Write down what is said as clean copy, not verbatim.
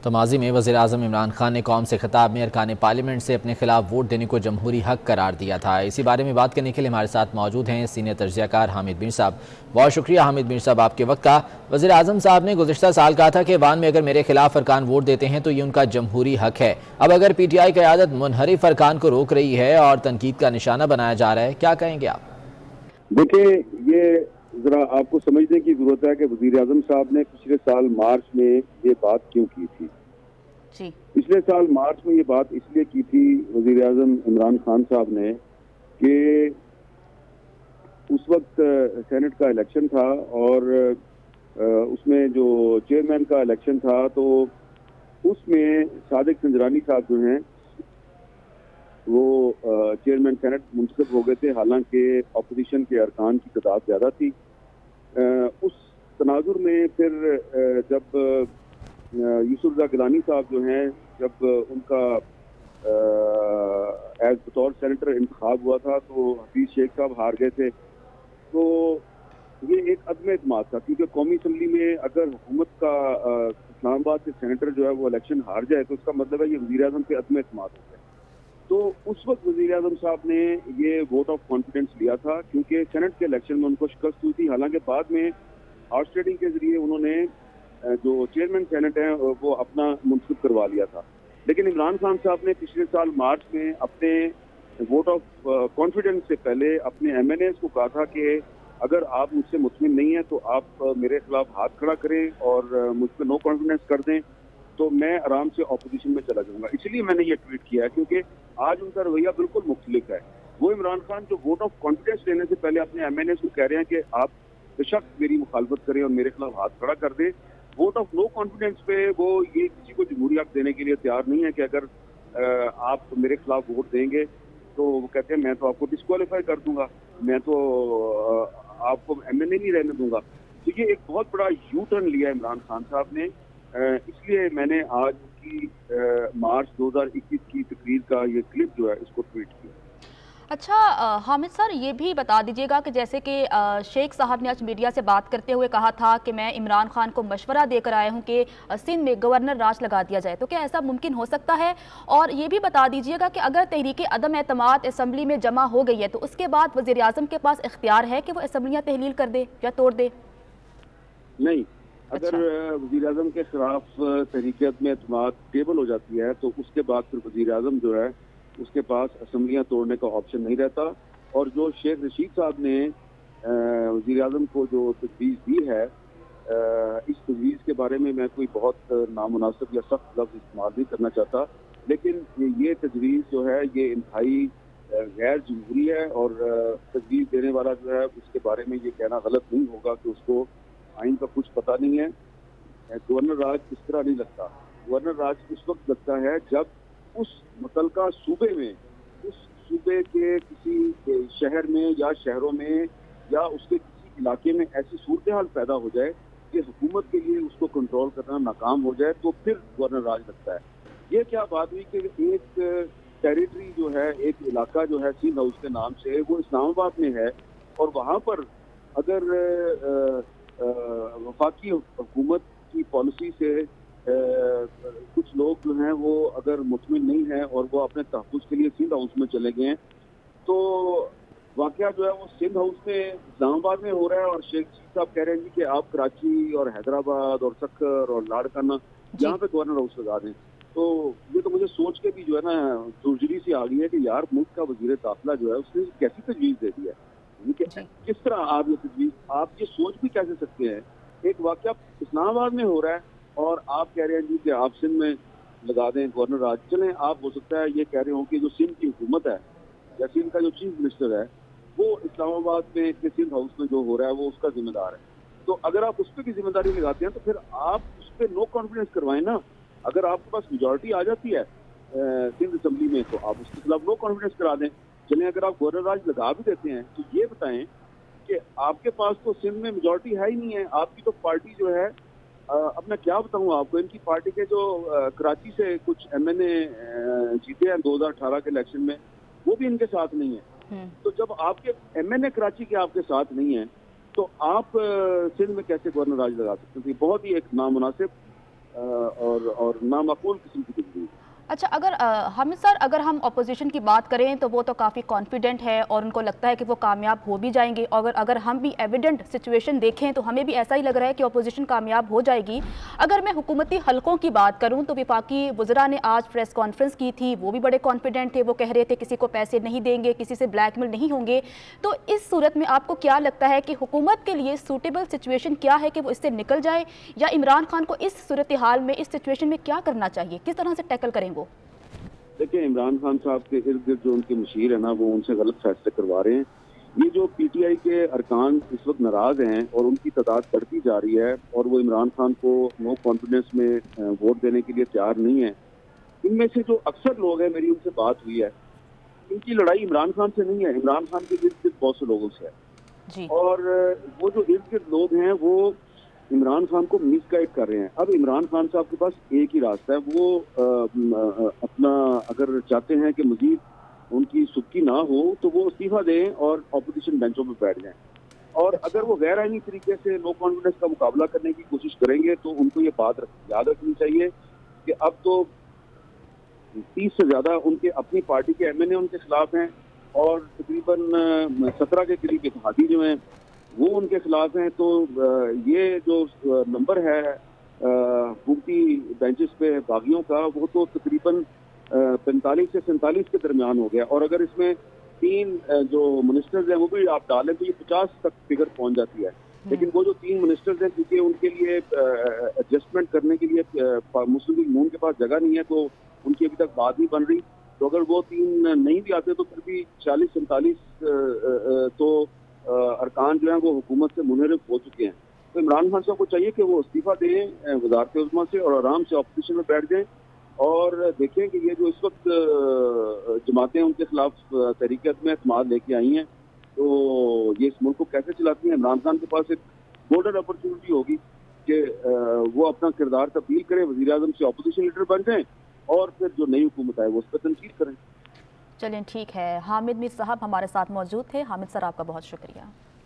तो माजी में वज़ीर-ए-आज़म इमरान खान ने कौम से खिताब में अरकान पार्लियामेंट से अपने खिलाफ वोट देने को जमहूरी हक करार दिया था। इसी बारे में बात करने के लिए हमारे साथ मौजूद हैं सीनियर तजज़ियाकार हामिद मीर साहब। बहुत शुक्रिया हामिद मीर साहब आपके वक्त का। वज़ीर-ए-आज़म साहब ने गुज़िश्ता साल कहा था कि ऐवान में अगर मेरे खिलाफ अरकान वोट देते हैं तो ये उनका जमहूरी हक है। अब अगर PTI क़यादत मुनहरिफ अरकान को रोक रही है और तनकीद का निशाना बनाया जा रहा है, क्या कहेंगे आप? देखिए, ये जरा आपको समझने की जरूरत है कि वजीर आजम साहब ने पिछले साल मार्च में ये बात क्यों की थी। जी। पिछले साल मार्च में ये बात इसलिए की थी वजीर आजम इमरान खान साहब ने कि उस वक्त सेनेट का इलेक्शन था और उसमें जो चेयरमैन का इलेक्शन था, तो उसमें सादिक संजरानी साहब जो हैं वो चेयरमैन सेनेट मुंतखब हो गए थे, हालांकि अपोजिशन के अरकान की तादाद ज़्यादा थी। उस तनाजुर में फिर जब यूसुफ रज़ा गिलानी साहब जो हैं, जब उनका एज बतौर सेनेटर इंतखाब हुआ था तो हफीज शेख साहब हार गए थे। तो ये एक अदम एतमाद था, क्योंकि कौमी असम्बली में अगर हुकूमत का इस्लामाबाद से सेनेटर जो है वो इलेक्शन हार जाए तो उसका मतलब है ये वज़ीर आज़म पे अदम एतमाद हो जाए। तो उस वक्त वज़ीर आज़म साहब ने ये वोट ऑफ कॉन्फिडेंस लिया था, क्योंकि सेनेट के इलेक्शन में उनको शिकस्त हुई थी। हालांकि बाद में हॉर्स ट्रेडिंग के जरिए उन्होंने जो चेयरमैन सेनेट है वो अपना मुंतखब करवा लिया था। लेकिन इमरान खान साहब ने पिछले साल मार्च में अपने वोट ऑफ कॉन्फिडेंस से पहले अपने MNAs को कहा था कि अगर आप मुझसे मुतमिन नहीं है तो आप मेरे खिलाफ हाथ खड़ा करें और मुझ पर नो कॉन्फिडेंस कर दें, तो मैं आराम से ऑपोजिशन में चला जाऊंगा। इसलिए मैंने ये ट्वीट किया है, क्योंकि आज उनका रवैया बिल्कुल मुख्तलिफ है। वो इमरान खान जो वोट ऑफ कॉन्फिडेंस लेने से पहले अपने MNAs को कह रहे हैं कि आप बेशक मेरी मुखालफत करें और मेरे खिलाफ हाथ खड़ा कर दें, वोट ऑफ नो कॉन्फिडेंस पे वो ये किसी को जमहूरी हक देने के लिए तैयार नहीं है कि अगर आप मेरे खिलाफ वोट देंगे तो वो कहते हैं मैं तो आपको डिस्क्वालीफाई कर दूंगा, मैं तो आपको MNA नहीं रहने दूंगा। तो ये एक बहुत बड़ा यू टर्न लिया इमरान खान साहब ने। इसलिए मैंने आज की मार्च 2021 की तकरीर का ये क्लिप जो है इसको ट्वीट किया। अच्छा, हामिद सर ये भी बता दीजिएगा कि जैसे कि शेख साहब ने आज मीडिया से बात करते हुए कहा था कि मैं इमरान खान को मशवरा देकर आया हूं कि सिंध में गवर्नर राज लगा दिया जाए, तो क्या ऐसा मुमकिन हो सकता है? और ये भी बता दीजिएगा कि अगर तहरीक अदम एतमाद असम्बली में जमा हो गई है तो उसके बाद वज़ीर आज़म के पास इख्तियार है कि वो असम्बलियाँ तहलील कर दे या तोड़ दे? नहीं, अगर वज़ीर आज़म के खिलाफ तहरीक अदम एतमाद टेबल हो जाती है तो उसके बाद फिर वज़ीर आज़म जो है उसके पास असम्बलियाँ तोड़ने का ऑप्शन नहीं रहता। और जो शेख रशीद साहब ने वज़ीर आज़म को जो तजवीज़ दी है, इस तजवीज़ के बारे में मैं कोई बहुत नामुनासिब या सख्त लफ्ज़ इस्तेमाल नहीं करना चाहता, लेकिन ये तजवीज़ जो है ये इंतहाई गैर जमहूरी है। और तजवीज़ देने वाला जो है उसके बारे में ये कहना गलत नहीं होगा कि उसको आइन का कुछ पता नहीं है। गवर्नर राज इस तरह नहीं लगता। गवर्नर राज उस वक्त लगता है जब उस मुतलका सूबे में, उस सूबे के किसी शहर में या शहरों में या उसके किसी इलाके में ऐसी सूरत हाल पैदा हो जाए कि हुकूमत के लिए उसको कंट्रोल करना नाकाम हो जाए, तो फिर गवर्नर राज लगता है। ये क्या बात हुई कि एक टेरिटरी जो है, एक इलाका जो है सिंध हाउस के नाम से, वो इस्लामाबाद में है और वहाँ पर अगर वफाकी हुकूमत की पॉलिसी से कुछ लोग जो हैं वो अगर मुतमिन नहीं है और वो अपने तहफ़्फ़ुज़ के लिए सिंध हाउस में चले गए हैं, तो वाक़या जो है वो सिंध हाउस में इस्लामाबाद में हो रहा है और शेख साहब कह रहे हैं जी कि आप कराची और हैदराबाद और सक्कर और लाड़काना यहाँ पे गवर्नर हाउस लगा दें। तो ये तो मुझे सोच के भी जो है ना दुर्जरी सी आ गई है कि यार मुल्क का वज़ीर दाखिला जो है उसने कैसी तजवीज़ दे दी है। किस तरह आप ये तजवीज़, आप ये सोच भी कैसे सकते हैं? एक वाक़या इस्लामाबाद में हो रहा है और आप कह रहे हैं जी कि आप सिंध में लगा दें गवर्नर राज। चलें, आप हो सकता है ये कह रहे हो कि जो सिंध की हुकूमत है या सिंध का जो चीफ मिनिस्टर है वो इस्लामाबाद में के सिंध हाउस में जो हो रहा है वो उसका जिम्मेदार है। तो अगर आप उस पर भी जिम्मेदारी लगाते हैं तो फिर आप उस पर नो कॉन्फिडेंस करवाएं ना। अगर आपके पास मेजोरिटी आ जाती है सिंध असम्बली में तो आप उसके खिलाफ नो कॉन्फिडेंस करा दें। चलें, अगर आप गवर्नर राज लगा भी देते हैं तो ये बताएं कि आपके पास तो सिंध में मेजोरिटी है ही नहीं है। आपकी तो पार्टी जो है, अब मैं क्या बताऊं आपको, इनकी पार्टी के जो कराची से कुछ MNA जीते हैं 2018 के इलेक्शन में, वो भी इनके साथ नहीं है। तो जब आपके MNA कराची के आपके साथ नहीं है तो आप सिंध में कैसे गवर्नर राज लगा सकते हैं? बहुत ही एक नामुनासिब और नामाकूल किस्म की तब्दीली। अच्छा, अगर हामिद सर, अगर हम अपोजिशन की बात करें तो वो तो काफ़ी कॉन्फिडेंट है और उनको लगता है कि वो कामयाब हो भी जाएंगे, और अगर हम भी एविडेंट सिचुएशन देखें तो हमें भी ऐसा ही लग रहा है कि अपोजिशन कामयाब हो जाएगी। अगर मैं हुकूमती हलकों की बात करूं तो विफाकी वज़रा ने आज प्रेस कॉन्फ्रेंस की थी, वो भी बड़े कॉन्फिडेंट थे, वो कह रहे थे किसी को पैसे नहीं देंगे, किसी से ब्लैकमेल नहीं होंगे। तो इस सूरत में आपको क्या लगता है कि हुकूमत के लिए सूटेबल सिचुएशन क्या है कि वो इससे निकल जाए, या इमरान खान को इस सूरत हाल में, इस सिचुएशन में क्या करना चाहिए, किस तरह से टैकल करें वो? देखिए, इमरान खान साहब के इर्द गिर्द जो उनके मुशीर है ना, वो उनसे गलत फैसले करवा रहे हैं। ये जो पीटीआई के अरकान इस वक्त नाराज हैं और उनकी तादाद बढ़ती जा रही है और वो इमरान खान को नो कॉन्फिडेंस में वोट देने के लिए तैयार नहीं है, इनमें से जो अक्सर लोग हैं, मेरी उनसे बात हुई है, इनकी लड़ाई इमरान खान से नहीं है, इमरान खान के इर्द गिर्द बहुत से लोगों से है। जी। और वो जो इर्द गिर्द लोग हैं वो इमरान खान को मिसगाइड कर रहे हैं। अब इमरान खान साहब के पास एक ही रास्ता है, वो अपना अगर चाहते हैं कि मजीद उनकी सुक्की ना हो तो वो इस्तीफा दें और ऑपोजिशन बेंचों पर बैठ जाएं। और अगर वो गैर आईनी तरीके से नो कॉन्फिडेंस का मुकाबला करने की कोशिश करेंगे तो उनको ये बात याद रखनी चाहिए कि अब तो 30 से ज्यादा उनके अपनी पार्टी के एमएनए उनके खिलाफ हैं और तकरीबन 17 के करीब इत्तेहादी जो हैं वो उनके खिलाफ हैं। तो ये जो नंबर है हुकूमती बेंचेस पे बागियों का, वो तो तकरीबन 45 से 47 के दरमियान हो गया। और अगर इसमें 3 जो मिनिस्टर्स हैं वो भी आप डालें तो ये 50 तक फिगर पहुंच जाती है। लेकिन वो जो 3 मिनिस्टर्स हैं, क्योंकि उनके लिए एडजस्टमेंट करने के लिए मुस्लिम लीग नून के पास जगह नहीं है, तो उनकी अभी तक बात नहीं बन रही। तो अगर वो 3 नहीं भी आते तो फिर भी 40-47 तो अरकान जो हैं वो हुकूमत से मुनहरफ हो चुके हैं। तो इमरान खान साहब को चाहिए कि वो इस्तीफा दें वज़ारत उज़्मा से और आराम से ऑपोजिशन में बैठ जाएं और देखें कि ये जो इस वक्त जमातें उनके खिलाफ तहरीक में एतमाद लेके आई हैं, तो ये इस मुल्क को कैसे चलाती हैं। इमरान खान के पास एक गोल्डन अपॉर्चुनिटी होगी कि वो अपना किरदार तब्दील करें, वज़ीर आज़म से ऑपोजिशन लीडर बन जाएं और फिर जो नई हुकूमत आए वो उस पर तनकीद करें। चलिए, ठीक है। हामिद मीर साहब हमारे साथ मौजूद थे। हामिद सर, आपका बहुत शुक्रिया।